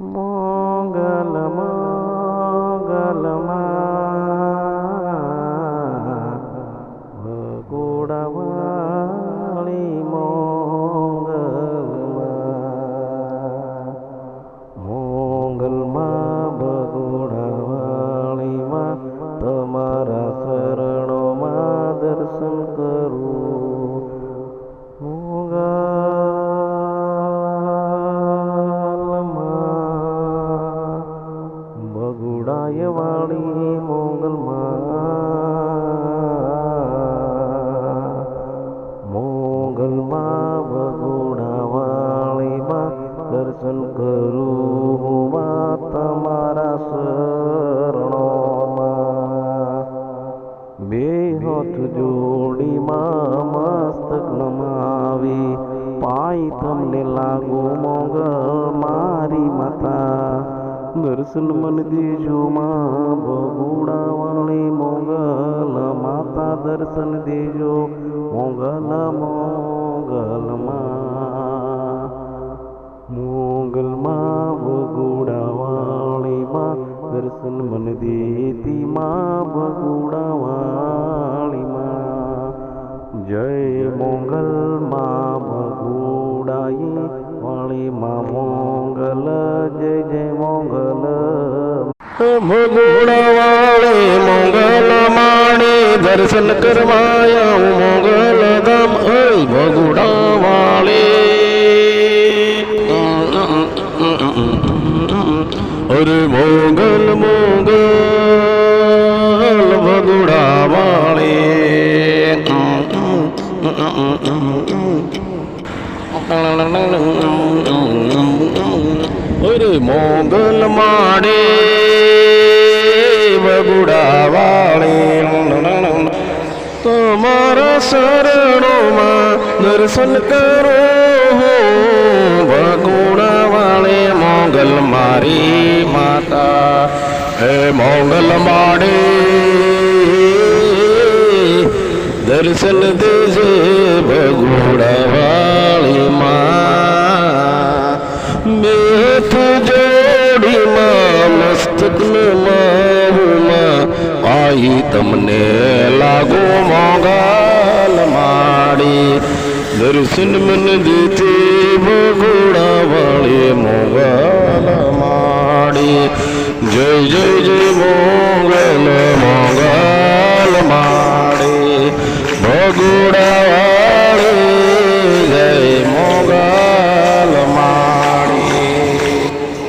મોગલ મોગલમાં વગોડાવાળી મોગલમાં વગોડાવાળીમાં તમારા શરણોમાં દર્શન કરું. બગુડાય વાળી મોગલમાં બગુડા વાળીમાં દર્શન કરું તમારા શરણોમાં. બે હાથ જોડીમાં મસ્તક નમાવી પાય તમને લાગુ મોગલ મારી માતા. દર્શન મન દેજો માં બગુડા વાળી મોગલ માતા. દર્શન દેજો મોગલમાં બગુડા વાળી માં. દર્શન મન દેતી માં બગુડા વાળી માં. જય મોગલ માં બગુડાઈ વાળી માં મોગલ. જય જય મોગલ. ભગુડા વાળે મોગલ માણી દર્શન કરવાયા મોગલ ધામ. ભગુડા વાળે અરે મોગલ મોગલ ભગુડા વાળે. અરે મોગલ માડે બગુડા વાળે તમારા શરણોમાં દર્શન કરો. બગુડા વાળે મોગલ મારી માતા. હે મોગલ માડે દર્શન દેજે બગુડા વાળી માં. મેથ જોડીમાં મસ્તક માહુમાં પાઈ તમને લાગો મોગલ માડી. દર્શન મન દેતે બગુડા વાળી મોગલ